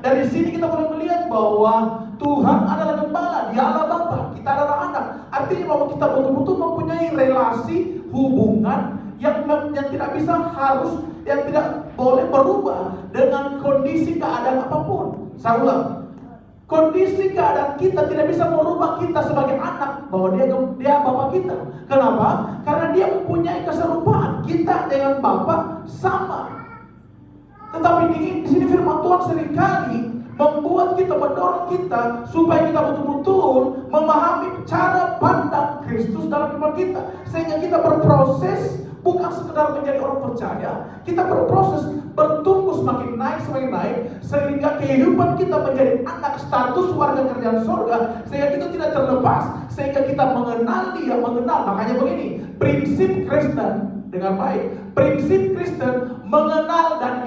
Dari sini kita boleh melihat bahwa Tuhan adalah gembala, Dia adalah Bapa, kita adalah anak. Artinya bahwa kita betul-betul mempunyai relasi, hubungan yang tidak bisa harus, yang tidak boleh berubah dengan kondisi keadaan apapun. Saya ulang, kondisi keadaan kita tidak bisa merubah kita sebagai anak bahwa dia Bapa kita. Kenapa? Karena Dia mempunyai keserupaan. Kita dengan Bapa sama. Tetapi di sini firman Tuhan seringkali membuat kita, mendorong kita supaya kita betul-betul memahami cara pandang Kristus dalam hidup kita, sehingga kita berproses bukan sekedar menjadi orang percaya, kita berproses bertumbuh semakin naik, sehingga kehidupan kita menjadi anak status warga kerajaan surga, sehingga kita tidak terlepas, sehingga kita mengenal Dia, makanya begini, prinsip Kristen dengan baik, prinsip Kristen mengenal dan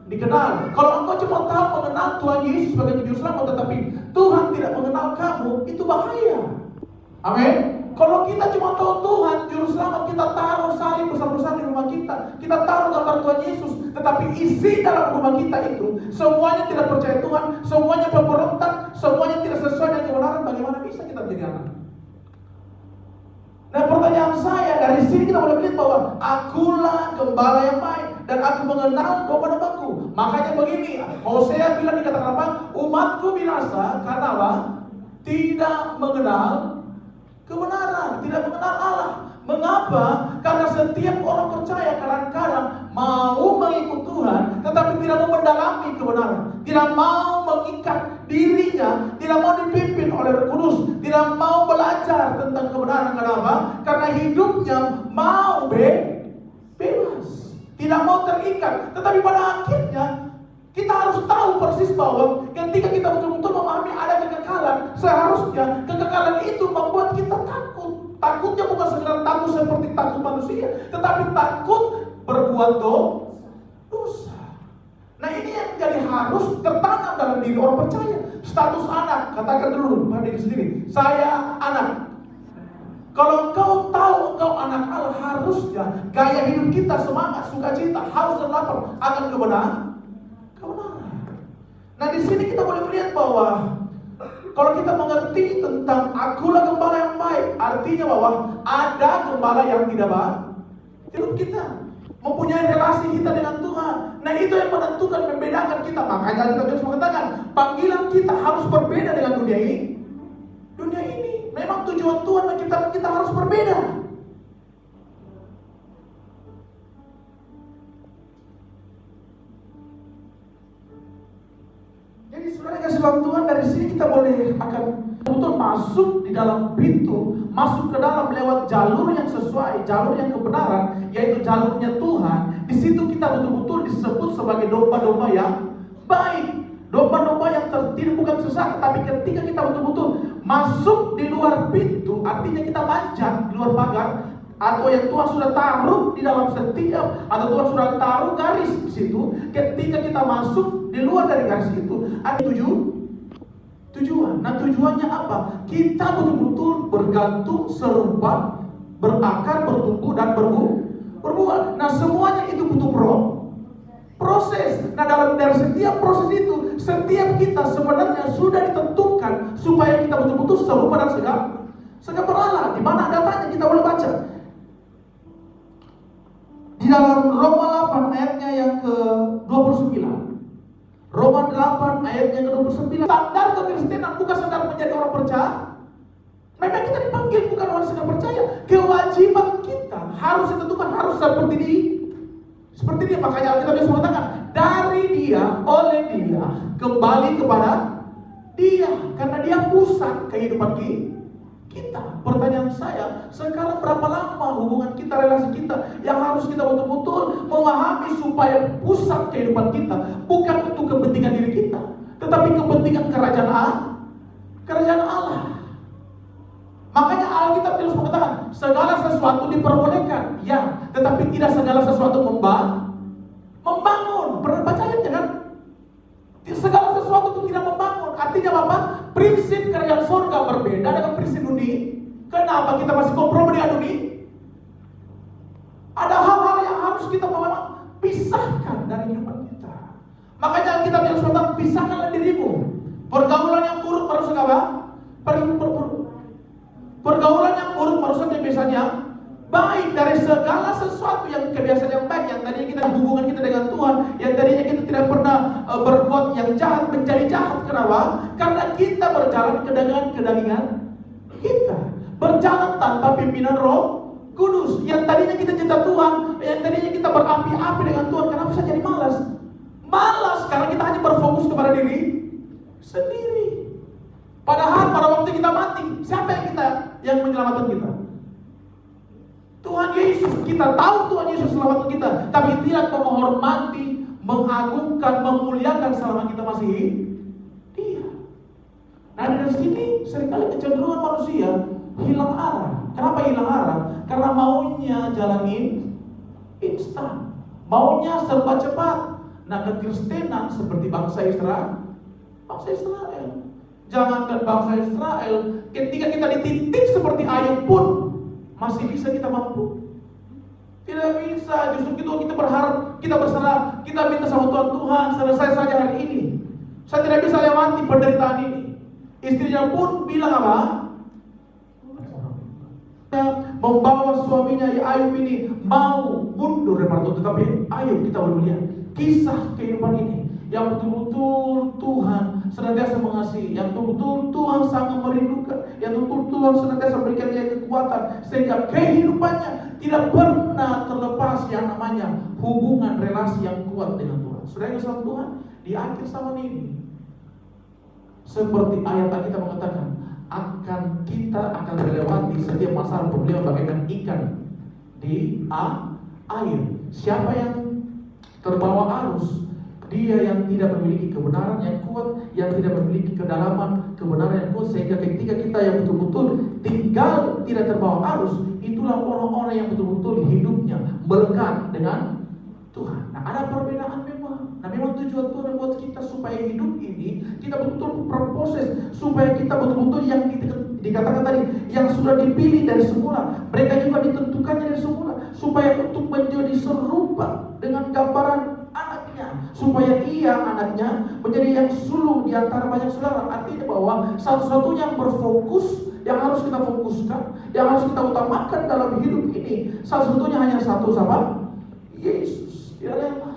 dikenal. Kalau engkau cuma tahu mengenal Tuhan Yesus sebagai juru selamat, tetapi Tuhan tidak mengenal kamu, itu bahaya. Amin. Kalau kita cuma tahu Tuhan juru selamat, kita taruh salib besar-besar di rumah kita, kita taruh gambar Tuhan Yesus, tetapi isi dalam rumah kita itu semuanya tidak percaya Tuhan, semuanya pemberontak, semuanya tidak sesuai dengan kebenaran, bagaimana bisa kita menjadi anak? Nah, pertanyaan saya, dari sini kita boleh melihat bahwa akulah gembala yang baik dan aku mengenal domba-dombaku. Makanya begini, Hosea bilang, dikatakan apa? Umatku binasa karena apa? Tidak mengenal kebenaran, tidak mengenal Allah. Mengapa? Karena setiap orang percaya kadang-kadang mau mengikut Tuhan, tetapi tidak mau mendalami kebenaran, tidak mau mengikat dirinya, tidak mau dipimpin oleh Roh Kudus, tidak mau belajar tentang kebenaran. Kenapa? Karena hidupnya mau bebas, tidak mau terikat. Tetapi pada akhirnya kita harus tahu persis bahwa ketika kita betul-betul memahami ada kekekalan, seharusnya kekekalan itu membuat kita takut. Takutnya bukan sekedar takut seperti takut manusia, tetapi takut berbuat dosa. Nah, ini yang jadi harus tertanam dalam diri orang percaya. Status anak, katakan dulu pada diri sendiri, saya anak. Kalau engkau tahu engkau anak Allah, harusnya gaya hidup kita semangat, sukacita, haus dan lapar akan kebenaran. Nah, di sini kita boleh melihat bahwa kalau kita mengerti tentang akulah gembala yang baik, artinya bahwa ada gembala yang tidak baik. Hidup kita mempunyai relasi kita dengan Tuhan. Nah, itu yang menentukan, membedakan kita. Makanya kita harus mengatakan panggilan kita harus berbeda dengan dunia ini. Dunia ini memang tujuan Tuhan menciptakan kita harus berbeda. Jadi sebenarnya kasih Tuhan, dari sini kita boleh akan betul masuk di dalam pintu, masuk ke dalam lewat jalur yang sesuai, jalur yang kebenaran, yaitu jalurnya Tuhan. Di situ kita betul-betul disebut sebagai domba-domba yang baik, domba-domba yang tidak bukan sesat. Tapi ketika kita betul-betul masuk di luar pintu, artinya kita manjat di luar pagar, atau yang Tuhan sudah taruh di dalam setiap, atau Tuhan sudah taruh garis di situ. Ketika kita masuk di luar dari garis itu, ada tujuan. Nah, tujuannya apa? Kita betul-betul bergantung, serupa, berakar, bertumbuh dan berbuah. Nah, semuanya itu butuh proses. Nah, dari setiap proses itu, setiap kita sebenarnya sudah ditentukan supaya kita betul-betul serupa dan segala Allah. Di mana datanya kita boleh baca di dalam Roma 8 ayatnya yang ke-29. Roma 8 ayatnya ke-29. Standar kekristenan bukan standar menjadi orang percaya. Memang kita dipanggil bukan orang sedang percaya. Kewajiban kita harus ditentukan, harus seperti dia. Makanya Alkitab bisa mengatakan, dari dia, oleh dia, kembali kepada dia. Karena dia pusat kehidupan kita. Pertanyaan saya, sekarang berapa lama hubungan kita, relasi kita yang harus kita betul-betul memahami supaya pusat kehidupan kita bukan untuk kepentingan diri kita, tetapi kepentingan kerajaan Allah. Makanya Alkitab terus mengatakan segala sesuatu diperbolehkan, ya, tetapi tidak segala sesuatu membangun. Pernah baca ayatnya kan? Segala sesuatu itu tidak membangun. Artinya apa? Prinsip kerajaan surga berbeda dengan prinsip dunia. Kenapa kita masih kompromi dengan dunia? Ada hal-hal yang harus kita memang pisahkan dari kehidupan kita. Makanya kita harus mengatakan Pergaulan yang buruk merusak apa? Pergaulan yang buruk merusak kebiasaan yang baik. Dari segala sesuatu yang kebiasaan yang baik, yang tadinya kita hubungan kita dengan Tuhan, yang tadinya kita tidak pernah berbuat yang jahat menjadi jahat. Kenapa? Karena kita berjalan dengan kedagingan kita, berjalan tanpa pimpinan Roh Kudus. Yang tadinya kita cinta Tuhan, yang tadinya kita berapi-api dengan Tuhan, kenapa bisa jadi malas? Malas karena kita hanya berfokus kepada diri sendiri. Padahal pada waktu kita mati, siapa yang menyelamatkan kita? Tuhan Yesus. Kita tahu Tuhan Yesus selamatkan kita, tapi tidak menghormati, mengagungkan, memuliakan selama kita masih Dia. Nah, dari sini seringkali kecenderungan manusia hilang arah. Kenapa hilang arah? Karena maunya jalanin instan, maunya serba cepat. Nah, kekristenan seperti bangsa Israel. Jangankan bangsa Israel, ketika kita dititik seperti Ayub pun masih bisa kita mampu. Tidak bisa, justru kita berharap, kita berserah, kita minta sama Tuhan, selesai saja hari ini. Saya tidak bisa lewati penderitaan ini. Istrinya pun bilang apa? Membawa suaminya Ayub ini mau mundur dari Tuhan, tetapi Ayub kita melihat kisah kehidupan ini yang betul-betul Tuhan senantiasa mengasihi, yang betul-betul Tuhan sangat merindukan, yang betul-betul Tuhan senantiasa berikan dia kekuatan sehingga kehidupannya tidak pernah terlepas yang namanya hubungan relasi yang kuat dengan Tuhan. Saudara sama Tuhan, di akhir zaman ini seperti ayat tadi kita mengatakan, kita akan melewati setiap masalah problem bagaikan ikan di air. Siapa yang terbawa arus? Dia yang tidak memiliki kebenaran yang kuat, yang tidak memiliki kedalaman kebenaran yang kuat, sehingga ketika kita yang betul-betul tinggal tidak terbawa arus, itulah orang-orang yang betul-betul hidupnya melekat dengan Tuhan. Nah, ada perbedaan memang. Nah, memang tujuan Tuhan membuat kita supaya hidup ini kita betul-betul berproses, supaya kita betul-betul yang dikatakan tadi, yang sudah dipilih dari semula, mereka juga ditentukannya dari semula, supaya untuk menjadi serupa dengan gambaran anaknya, supaya ia anaknya menjadi yang sulung di antara banyak saudara. Artinya bahwa satu-satunya yang berfokus, yang harus kita fokuskan, yang harus kita utamakan dalam hidup ini, satu-satunya hanya satu, sama Yesus, tidak ada yang lain.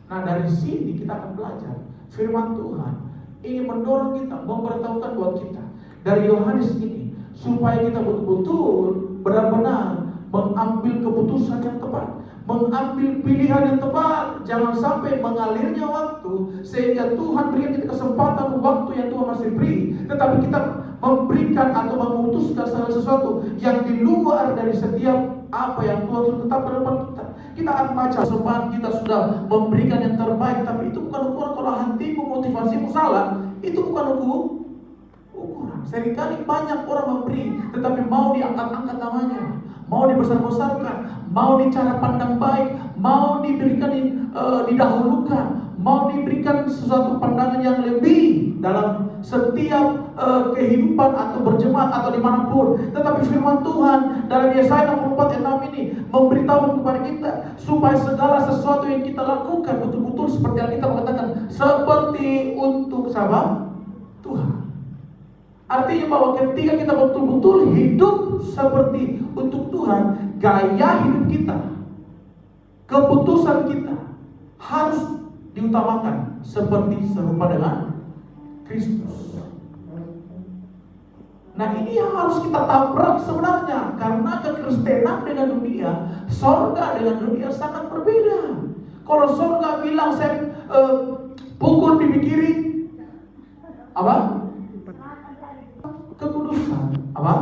Nah, dari sini kita akan belajar firman Tuhan ingin mendorong kita, memberitahukan buat kita dari Yohanes ini, supaya kita betul-betul benar-benar mengambil keputusan yang tepat, mengambil pilihan yang tepat. Jangan sampai mengalirnya waktu sehingga Tuhan berikan kita kesempatan waktu yang Tuhan masih beri, tetapi kita memberikan atau memutuskan segala sesuatu yang di luar dari setiap apa yang Tuhan sudah tetapkan depan kita. Kita akan baca sempat kita sudah memberikan yang terbaik, tapi itu bukan ukuran. Kalau hatimu, motivasimu salah, itu bukan ukuran. Seringkali banyak orang memberi, tetapi mau diangkat-angkat namanya, mau dibesar-besarkan, mau dicara pandang baik, mau diberikan didahulukan, mau diberikan sesuatu pandangan yang lebih dalam setiap kehidupan atau berjemaat atau dimanapun. Tetapi firman Tuhan dalam Yesaya 64:6 ini memberitahu kepada kita supaya segala sesuatu yang kita lakukan betul-betul seperti yang kita mengatakan, seperti untuk siapa? Tuhan. Artinya bahwa ketika kita betul-betul hidup seperti untuk Tuhan, gaya hidup kita, keputusan kita harus diutamakan seperti serupa dengan Kristus. Nah, ini yang harus kita tabrak sebenarnya, karena kekristenan dengan dunia, sorga dengan dunia sangat berbeda. Kalau sorga bilang saya pukul pipi kiri, apa? Kekudusan, apa?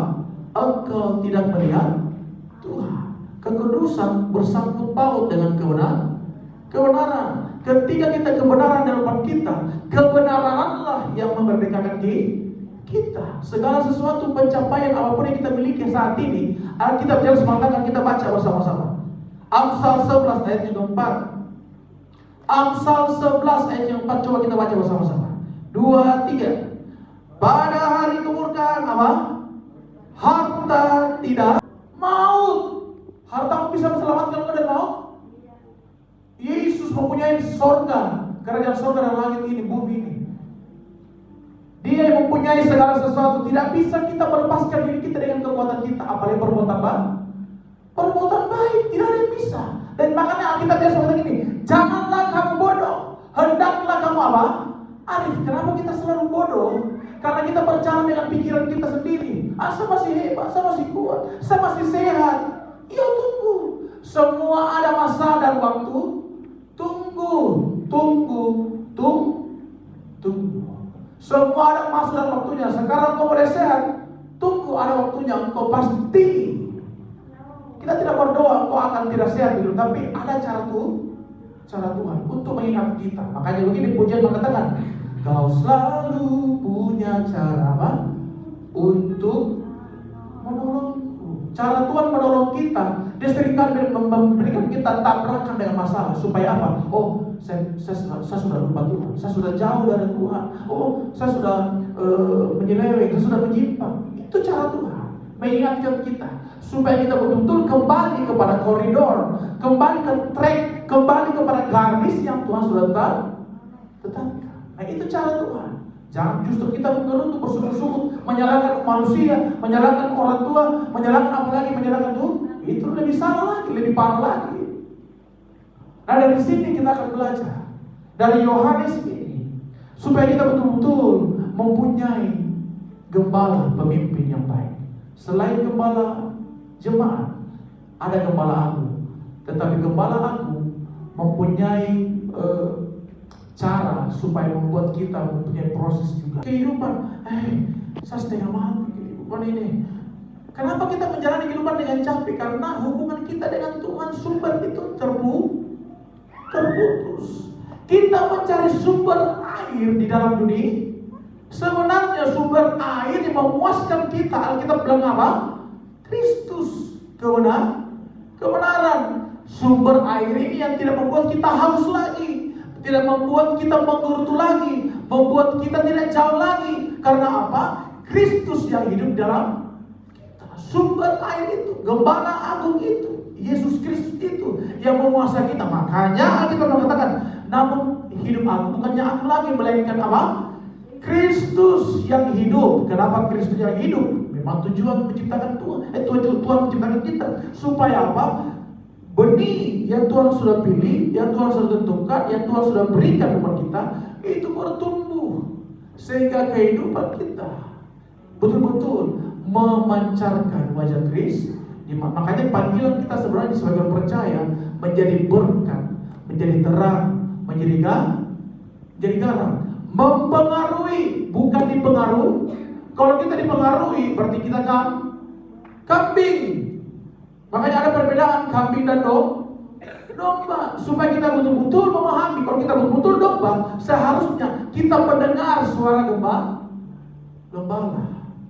Engkau tidak melihat Tuhan. Kekudusan bersangkut paut dengan kebenaran. Ketika kita kebenaran dalam kita, kebenaranlah yang memerdekakan kita. Segala sesuatu pencapaian apapun yang kita miliki saat ini, Alkitab jelas mengatakan, kita baca bersama-sama. Amsal 11 ayat yang keempat. Amsal 11 ayat yang keempat, coba kita baca bersama-sama. 2, 3. Pada hari kemurkaan apa? Harta tidak maut. Hartamu bisa menyelamatkan engkau dari maut? Yesus mempunyai sorga, kerajaan sorga dan langit ini, bumi ini. mempunyai segala sesuatu. Tidak bisa kita melepaskan diri kita dengan kekuatan kita, apalagi perbuatan baik. Perbuatan baik tidak ada yang bisa. Dan makanya Alkitab biasa bilang ini, janganlah kamu bodoh, hendaklah kamu apa? Arif. Kenapa kita selalu bodoh? Karena kita berjalan dengan pikiran kita sendiri. Saya masih hebat, saya masih kuat, saya masih sehat. Ya tunggu, semua ada masa dan waktu. Tunggu. Semua ada masa dan waktunya. Sekarang kau boleh sehat, tunggu ada waktunya engkau pasti. Kita tidak berdoa engkau akan tidak sehat gitu, tapi ada cara Tuhan untuk mengingat kita. Makanya begini pujian mengatakan, kau selalu punya cara apa? Untuk menolongku. Cara Tuhan menolong kita. Dia seringkali memberikan kita tabrakan dengan masalah. Supaya apa? Oh, saya sudah lupa Tuhan. Saya sudah jauh dari Tuhan. Oh, saya sudah menyeleweng. Saya sudah menyimpang. Itu cara Tuhan mengingatkan kita. Supaya kita betul-betul kembali kepada koridor. Kembali ke track. Kembali kepada garis yang Tuhan sudah tetapkan. Nah itu cara Tuhan. Jangan justru kita menggerutu bersungut-sungut, menyalahkan manusia, menyalahkan orang tua, menyalahkan apalagi menyalahkan Tuhan. Itu lebih salah lagi, lebih parah lagi. Nah dari sini kita akan belajar dari Yohanes ini, supaya kita betul-betul mempunyai gembala pemimpin yang baik. Selain gembala jemaat, ada gembala agung. Tetapi gembala agung mempunyai cara supaya membuat kita mempunyai proses juga. Kehidupan, saya setengah mati kehidupan ini. Kenapa kita menjalani kehidupan dengan capek? Karena hubungan kita dengan Tuhan sumber itu terputus. Kita mencari sumber air di dalam dunia. Sebenarnya sumber air yang memuaskan kita, Alkitab bilang apa? Kristus, kebenaran. Sumber air ini yang tidak membuat kita haus lagi, tidak membuat kita menggerutu lagi, membuat kita tidak jauh lagi. Karena apa? Kristus yang hidup dalam kita. Sumber air itu, gembala agung itu, Yesus Kristus itu yang menguasai kita. Makanya kita mengatakan, namun hidup aku bukannya aku lagi, melainkan apa? Kristus yang hidup. Kenapa Kristus yang hidup? Memang tujuan menciptakan Tuhan menciptakan kita supaya apa? Benih yang Tuhan sudah pilih, yang Tuhan sudah tentukan, yang Tuhan sudah berikan kepada kita, itu bertumbuh sehingga kehidupan kita betul-betul memancarkan wajah Kristus. Makanya panggilan kita sebenarnya sebagai percaya menjadi berkat, menjadi terang, menjadi garam, mempengaruhi, bukan dipengaruhi. Kalau kita dipengaruhi berarti kita kambing. Makanya ada perbedaan kambing dan domba. Supaya kita betul-betul memahami, kalau kita betul-betul domba, seharusnya kita mendengar suara gembala.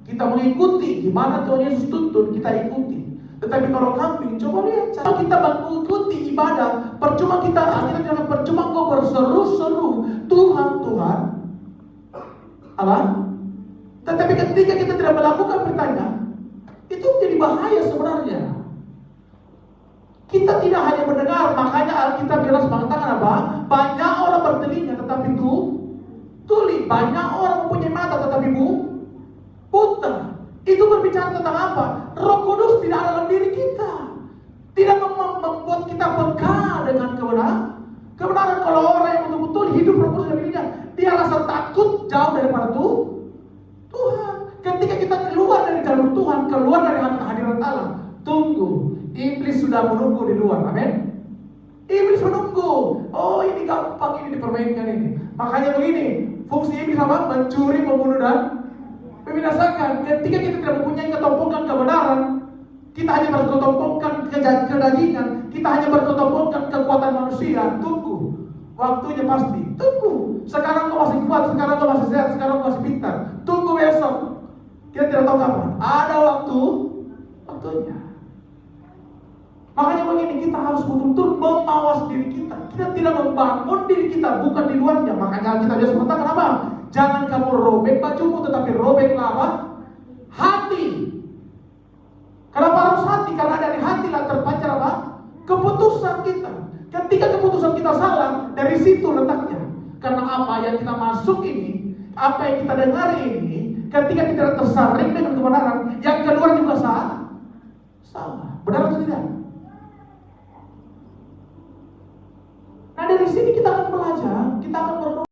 Kita mengikuti gimana Tuhan Yesus tuntun, kita ikuti. Tetapi kalau kambing, coba lihat, cara kita mengikuti ibadah, percuma kau berseru-seru Tuhan, apa? Tetapi ketika kita tidak melakukan bertanya, itu menjadi bahaya sebenarnya. Kita tidak hanya mendengar, makanya Alkitab jelas mengatakan apa? Banyak orang bertelinga tetapi tuli, banyak orang mempunyai mata tetapi buta. Itu berbicara tentang apa? Roh Kudus tidak ada dalam diri kita, tidak membuat kita bekal dengan kebenaran. Kalau orang yang betul-betul hidup Roh Kudus dalam dirinya, dia rasa takut jauh daripada Tuhan. Ketika kita keluar dari jalur Tuhan, keluar dari hadirat Allah, tunggu. Iblis sudah menunggu di luar, amin. Iblis menunggu. Oh ini gampang ini dipermainkan ini. Makanya begini, fungsi iblis apa? Mencuri, membunuh dan membinasakan. Ketika kita tidak mempunyai ketompokan kebenaran, kita hanya berketompokan kedagingan, kita hanya berketompokan kekuatan manusia. Tunggu, waktunya pasti. Tunggu. Sekarang kau masih kuat, sekarang kau masih sehat, sekarang kau masih pintar. Tunggu besok. Kita tidak tahu kapan. Ada waktunya. Makanya begini, kita harus betul-betul memawas diri kita. Kita tidak membangun diri kita, bukan di luarnya. Makanya kita biasa mengatakan apa? Jangan kamu robek bajumu, tetapi robeklah apa? Hati. Kenapa harus hati? Karena dari hatilah terpancar apa? Keputusan kita. Ketika keputusan kita salah, dari situ letaknya. Karena apa yang kita masuk ini, apa yang kita dengar ini, ketika tidak tersaring dengan kebenaran, yang keluar juga salah. Benar atau tidak? Nah, dari sini kita akan belajar, kita akan berdoa.